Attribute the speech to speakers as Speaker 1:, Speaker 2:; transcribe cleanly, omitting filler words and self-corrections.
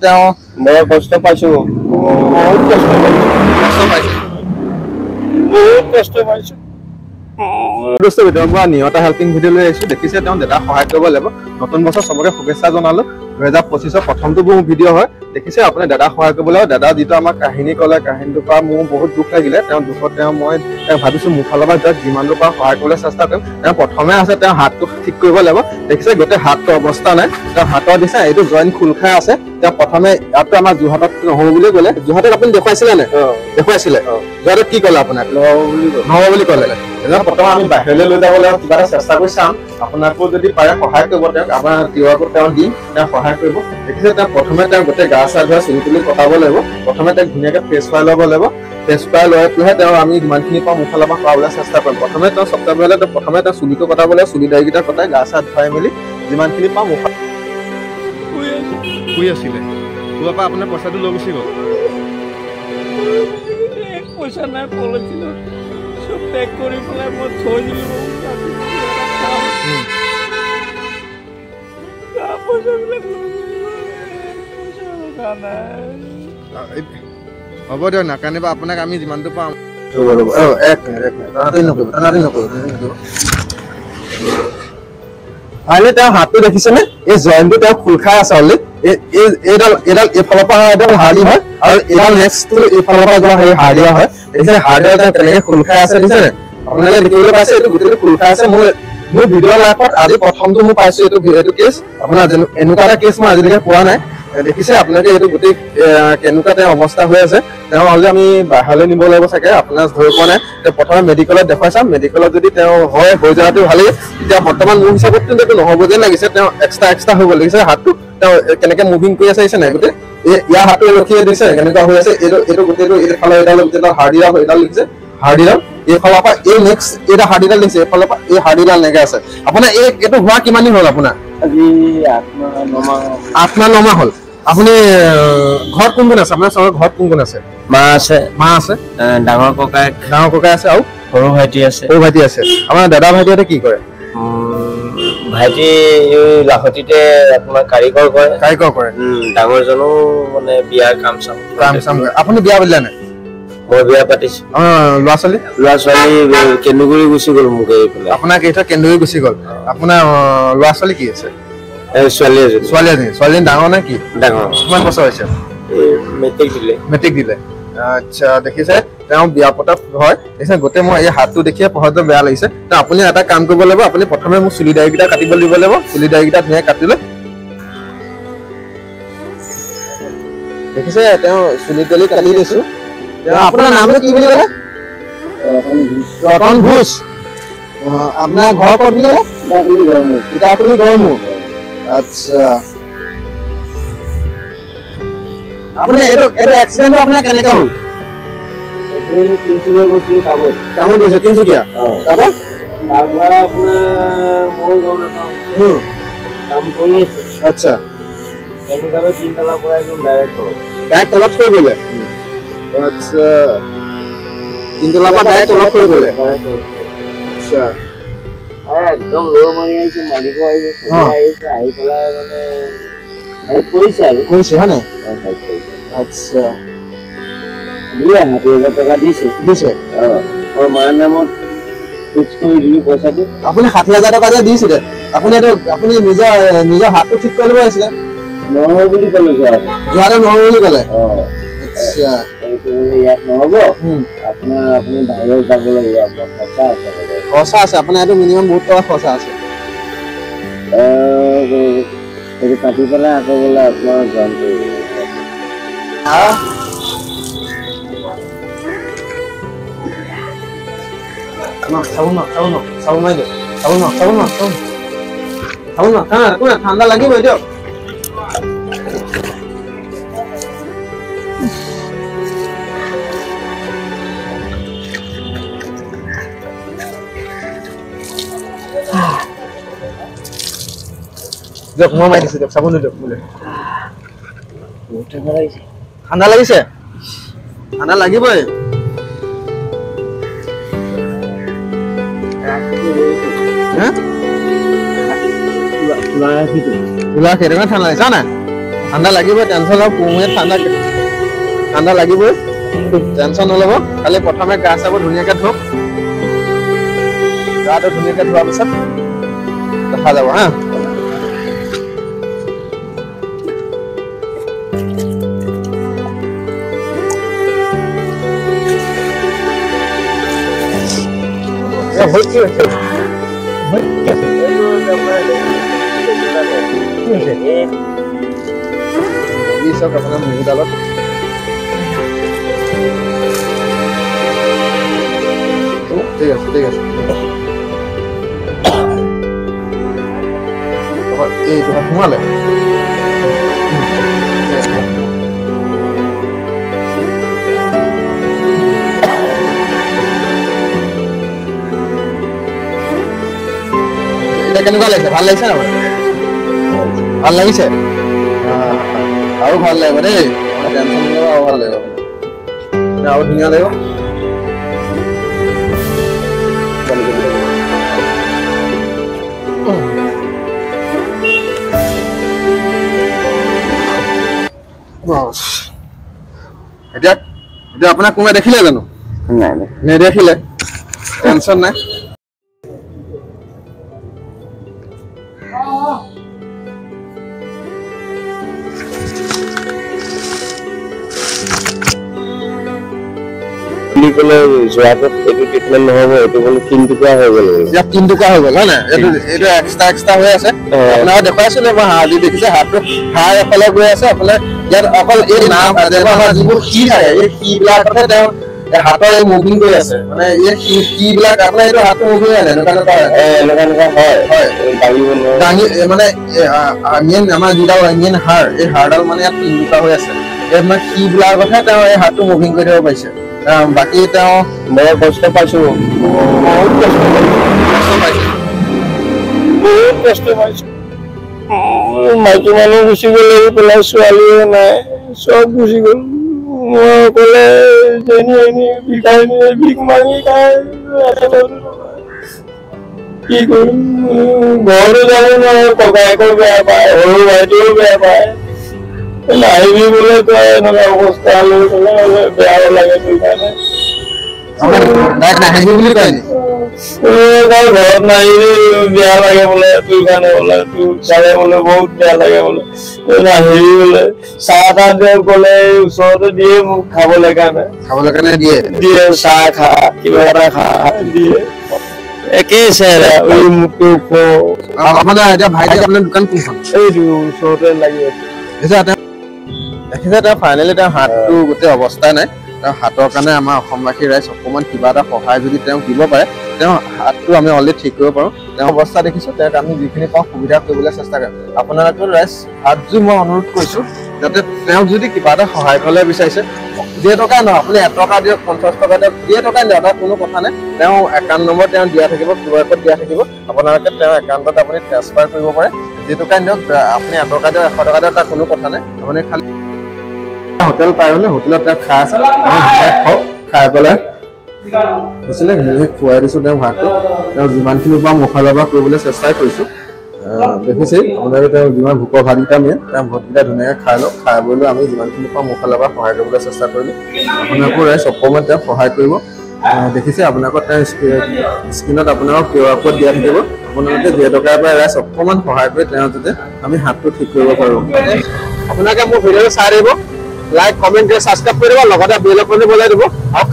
Speaker 1: তেওঁ
Speaker 2: মই কষ্ট পাইছো বহুত কষ্ট পাইছো
Speaker 1: নিহত হেল্পিং ভিডিঅ' লৈ আহিছো দেখিছে তেওঁ দাদাক সহায় কৰিব লাগিব নতুন বছৰ চবকে শুভেচ্ছা জনালো 2025 প্ৰথমটো মোৰ ভিডিঅ' হয় দেখিছে আপুনি দাদাক সহায় কৰিব লাগিব দাদা যিটো আমাক কাহিনী ক'লে কাহিনীটোৰ পৰা মোৰ বহুত দুখ লাগিলে তেওঁ দুখত মই ভাবিছো মোৰ ফালৰ পৰা যিমান দূৰ পৰা সহায় কৰিবলৈ চেষ্টা কৰিম তেওঁ প্ৰথমে আছে তেওঁ হাতটো ঠিক কৰিব লাগিব দেখিছে গোটেই হাতটোৰ অৱস্থা নাই তেওঁ হাতৰ দিছে এইটো জইন খোল খাই আছে তেওঁ প্ৰথমে ইয়াতো আমাৰ যোৰহাটত নহ'ব বুলি ক'লে যোৰহাটত আপুনি দেখুৱাইছিলে নে দেখুৱাইছিলে যোৰহাটত কি ক'লে আপোনাক নহ'ব বুলি ক'লে প্ৰথমে আমি বাহিৰলৈ লৈ যাবলৈ কিবা এটা চেষ্টা কৰি চাম আপোনাকো যদি পাৰে সহায় কৰিব তেওঁক আমাৰ তিৱাৰটো তেওঁ দিম তেওঁ সহায় কৰিব দেখিছে তেওঁ প্ৰথমে তেওঁ গোটেই গা চা ধোৱা চুলি তুলি কটাব লাগিব প্ৰথমে তেওঁক ধুনীয়াকৈ ফ্ৰেছ খুৱাই ল'ব লাগিব ফ্ৰেছ খুৱাই লৈ পেলাইহে তেওঁ আমি যিমানখিনি পাওঁ মোৰ ফালৰ পৰা খুৱাবলৈ চেষ্টা কৰিম প্ৰথমে তেওঁ সপ্তাহ হ'লে প্ৰথমে তেওঁ চুলিটো কটাব লাগিব চুলি দাড়িকেইটা কটাই গা চা ধুৱাই মেলি যিমানখিনি পাওঁ মোৰ শুই আছিলে তোৰ পৰা আপোনাৰ পইচাটো লৈ গুচি গ'ল
Speaker 2: পইচা নাই পলিছিল চব পেক কৰি পেলাই মই থৈ দিলোঁ
Speaker 1: হ'ব দিয়ক নাকান্দিব আপোনাক আমি যিমানটো পাওঁ তেওঁ হাতটো দেখিছেনে এই জইনটো তেওঁ খোল খাই আছে অলৰেডি এইডাল এইফালৰ পৰা একদম হাৰ্ডি হয় আৰু এইডাল নেক্সটটো এইফালৰ পৰা একদম হাৰ্ডিয়া হয় দেখিছে হাৰ্ডিয়া তেওঁ তেনেকে খোল খাই আছে দেখিছেনে আপোনালোকে দেখিবলৈ পাইছে এইটো গোটেইটো খোল খাই আছে মোৰ ভিডিঅ' লাইফত আজি প্ৰথমটো মই পাইছো এইটো কেছ আপোনাৰ এনেকুৱা এটা কেছ মই আজিলৈকে পোৱা নাই দেখিছে আপোনালোকে এইটো গোটেই কেনেকুৱা তেওঁ অৱস্থা হৈ আছে তেওঁ অলৰেডি আমি বাহিৰলৈ নিব লাগিব চাগে আপোনাক ধৰি পোৱা নাই তেওঁ প্ৰথমে মেডিকেলত দেখুৱাই চাম মেডিকেলত যদি তেওঁ হয় হৈ যোৱাটো ভালেই এতিয়া বৰ্তমান মোৰ হিচাপত কিন্তু এইটো নহ'ব যেন লাগিছে তেওঁ এক্সট্ৰা হৈ গ'ল দেখিছে হাতটো তেওঁ কেনেকৈ মুভিং কৰি আছে নাই গোটেই ইয়াৰ হাতটো ৰখিয়ে দিছে কেনেকুৱা হৈ আছে এইটো গোটেইটো এইফালে এডাল গোটেইডাল হাৰ্ডিডাল এডাল লিখিছে হাৰ্ডিডাল এইফালৰ পৰা এই নেক্সট এইটা হাৰ্ডিডাল লিখিছে এইফালৰ পৰা এই হাৰ্ডিডাল এনেকৈ আছে আপোনাৰ এইটো হোৱা কিমান দিন হ'ল আপোনাৰ
Speaker 2: আজি
Speaker 1: 8 মাহ হ'ল আপুনি ঘৰত কোন কোন আছে আপোনাৰ চবৰ ঘৰত কোন কোন আছে
Speaker 2: মা আছে ডাঙৰ ককাই
Speaker 1: আছে আৰু
Speaker 2: সৰু ভাইটি আছে
Speaker 1: আপোনাৰ দাদা ভাইটিহঁতে কি কৰে
Speaker 2: ভাইটি লাহতিতে আপোনাৰ কাৰিকৰ কৰে ডাঙৰজনো মানে বিয়াৰ কাম চাম
Speaker 1: কৰে আপুনি বিয়া পাতিলে নাই
Speaker 2: মই বিয়া পাতিছো
Speaker 1: ল'ৰা ছোৱালী
Speaker 2: কেন্দুগুৰি গুচি গ'ল মোক এৰি পেলাই
Speaker 1: আপোনাৰ কেইটা কেন্দুগুৰি গুচি গ'ল আপোনাৰ ল'ৰা ছোৱালী কি আছে
Speaker 2: ছোৱালী
Speaker 1: এজনী ডাঙৰ নে কি
Speaker 2: ডাঙৰ
Speaker 1: কিমান বছৰ হৈছে মেট্ৰিক দিলে আচ্ছা দেখিছে তেওঁ বিয়া পতা হয় দেখিছে গোটেই মই এই হাতটো দেখিয়ে পঢ়াটো বেয়া লাগিছে তো আপুনি এটা কাম কৰিব লাগিব আপুনি প্ৰথমে মোক চুলি দাড়িকেইটা কাটিব দিব লাগিব চুলি দাড়িকেইটা ধুনীয়াকৈ কাটি লৈ দেখিছে তেওঁ চুলি দাড়ি কাটি দিছো আপোনাৰ নামটো কি বুলি ক'লে ৰতন ঘোষ আপোনাৰ ঘৰ ক'ত বুলি ক'লে আপুনি গড়মূৰ আচ্ছা আপুনি এইটো এক্সিডেণ্ট আপোনাৰ কেনেকৈ হ'ল কামত গৈছে তিনিচুকীয়া আচ্ছা ডাইৰেক্ট তলত থৈ গ'লে আচ্ছা তিনতলাৰ পৰা ডাইৰেক্ট তলত থৈ গ'লে আচ্ছা
Speaker 2: একদম ল' মাৰি আহিছে মালিক আহিছে আহি পেলাই মানে কৰিছে আৰু
Speaker 1: কৰিছে হয় নাই আচ্ছা
Speaker 2: 70,000 টকা দিছে আৰু মাৰ নামত ফিক্স কৰি দিলোঁ পইচাটো
Speaker 1: আপুনি 70,000 টকা যে দিছিলে আপুনি নিজৰ হাতটো ঠিক কৰি ল'ব লাগিছিলে
Speaker 2: নহ'ব বুলি ক'লে
Speaker 1: যোৱাটো নহ'ব বুলি ক'লে আচ্ছা
Speaker 2: ইয়াত নহ'ব আপুনি বাহিৰত যাব লাগিব আপোনাৰ
Speaker 1: খৰচা আছে আপোনাৰ এইটো মিনিমাম বহুত টকা খৰচা আছে
Speaker 2: এইটো কাটি পেলাই আকৌ বোলে আপোনাৰ জইন কৰিব
Speaker 1: ঠাণ্ডা লাগিবই দিয়ক দিয়ক মই মাৰি দিছোঁ দিয়ক চাবোন দিয়ক বোলে ঠাণ্ডা লাগিছে ঠাণ্ডা লাগিবই ঠাণ্ডা লাগিছে না ঠাণ্ডা লাগিবই, টেনশ্যন লওক, কুহুমীয়া ঠাণ্ডা লাগিবই, টেনশ্যন নল'ব। খালি প্ৰথমে গা চাবোৰ ধুনীয়াকৈ ধুওক, গাটো ধুনীয়াকৈ ধোৱাৰ পিছত দেখা যাব হা। আপোনাৰ মুগডালত ঠিক আছে ঠিক আছে। এইটো সোমালে এতিয়া কেনেকুৱা লাগিছে? ভাল লাগিছে ন? ভাল লাগিছে? আৰু ভাল লাগিব দেই, টেনশ্যন নল'ব, আৰু ভাল লাগিব, আৰু ধুনীয়া লাগিব। এতিয়া এতিয়া আপোনাক কোনোবাই দেখিলে জানো? নেদেখিলে, টেনশ্যন নাই।
Speaker 2: যোৱাটোত এইটো ট্ৰিটমেণ্ট নহ'ব, এইটো বোলে 3 টুকুৰা হৈ গ'ল,
Speaker 1: ইয়াত 3 টুকুৰা হৈ গ'ল হয় নাই? এইটো এক্সট্ৰা হৈ আছে। আপোনাক দেখুৱাইছিলো মই হাড় দি, দেখিছে হাড়টো হাড় এফালে গৈ আছে, এফালে ইয়াত অকল এই নাম যিবোৰ সি থাকে, এই সিবিলাকতে তেওঁ হাতৰ এই মুভিং কৰি আছে, মানে এই সিবিলাক আপোনাৰ এইটো হাতটো মুভিং হয় এনেকুৱা হয় দাঙি, মানে মেইন আমাৰ যিডাল মেইন হাড়, এই হাড়ডাল মানে ইয়াত 3 টুকুৰা হৈ আছে। এই মানে সিবিলাকতহে তেওঁ এই হাতটো মুভিং কৰি দিব পাৰিছে। বাকী তেওঁ বৰ কষ্ট পাইছো, বহুত কষ্ট পাইছো। মাইকী মানুহ গুচি গ'ল, পেলাই ছোৱালীও নাই, চব গুচি গ'ল। মই অকলে ভিক মাগি খাই কি কৰিম? ঘৰতো যাব নোৱাৰো, ককায়েকো বেয়া পায়, সৰু ভাইটিও বেয়া পায়। নাহিবি বোলে তই এনেকুৱা অৱস্থা লৈ পেলাই বেয়াও লাগে, তোৰ কাৰণে নাহিবি বুলি কয় নি? ঘৰত নাহিবি বেয়া লাগে বোলে, তোৰ কাৰণে বোলে, তোৰ চালে বোলে বহুত বেয়া লাগে বোলে, নাহিবি বোলে। চাহ তাহ গ'লে ওচৰতে দিয়ে মোক খাবলৈ কাৰণে দিয়ে, চাহ খা, কিবা এটা খা দিয়ে, একেই চেহেৰা। মোকতো আপোনাৰ এতিয়া ভাইটি আপোনাৰ দোকান কোনখন? এইটো ওচৰতে লাগি আছে। দেখিছে তেওঁ ফাইনেলি তেওঁ হাতটো গোটেই অৱস্থা নাই, তেওঁ হাতৰ কাৰণে আমাৰ অসমবাসী ৰাইজ অকণমান কিবা এটা সহায় যদি তেওঁক দিব পাৰে, তেওঁ হাতটো আমি অলৰেডি ঠিক কৰিব পাৰোঁ। তেওঁ অৱস্থা দেখিছোঁ, তেওঁক আমি যিখিনি পাওঁ সুবিধা কৰিবলৈ চেষ্টা কৰিম। আপোনালোকৰ ৰাইজ হাতযোৰ মই অনুৰোধ কৰিছোঁ, যাতে তেওঁক যদি কিবা এটা সহায় কৰিবলৈ বিচাৰিছে, 2 টকা নহয়, আপুনি 1 টকা দিয়ক, 50 টকা দিয়ক, 2 টকাই দিয়ক, তাত কোনো কথা নাই। তেওঁ একাউণ্ট নম্বৰ তেওঁ দিয়া থাকিব, QR ক'ড দিয়া থাকিব, আপোনালোকে তেওঁৰ একাউণ্টত আপুনি ট্ৰান্সফাৰ কৰিব পাৰে। 2 টকাই দিয়ক, আপুনি 1 টকা দিয়ক, 100 টকা দিয়ক, তাত কোনো কথা নাই। আপুনি খালি হোটেল পাই গ'লে হোটেলত তেওঁ খাই আছে, খাই পেলাই হৈছিলে খুৱাই দিছোঁ তেওঁ ভাতটো। তেওঁ যিমানখিনি পৰা মুখাৰ পৰা কৰিবলৈ চেষ্টাই কৰিছোঁ। দেখিছেই আপোনালোকে তেওঁ যিমান ভোকৰ ভাতকেইটা নিয়ে, তেওঁ ভাতকেইটা ধুনীয়াকৈ খাই লওক, খাই বৈ লৈ আমি যিমানখিনি পৰা মুখাৰ পৰা সহায় কৰিবলৈ চেষ্টা কৰিলোঁ। আপোনালোকৰ ৰাইজ অকণমান তেওঁক সহায় কৰিব। দেখিছে আপোনালোকৰ তেওঁ স্ক্ৰীণত আপোনালোকক QR ক'ড দিয়া থাকিব, আপোনালোকে 2 টকাৰ পৰা ৰাইজ অকণমান সহায় কৰি তেওঁ যাতে আমি হাতটো ঠিক কৰিব পাৰোঁ। আপোনালোকে মোৰ ভিডিঅ'টো চাই দিব, লাইক কমেণ্ট কৰি ছাবস্ক্ৰাইব কৰি দিব, লগতে বেল আইকনটো বজাই দিব। আৰু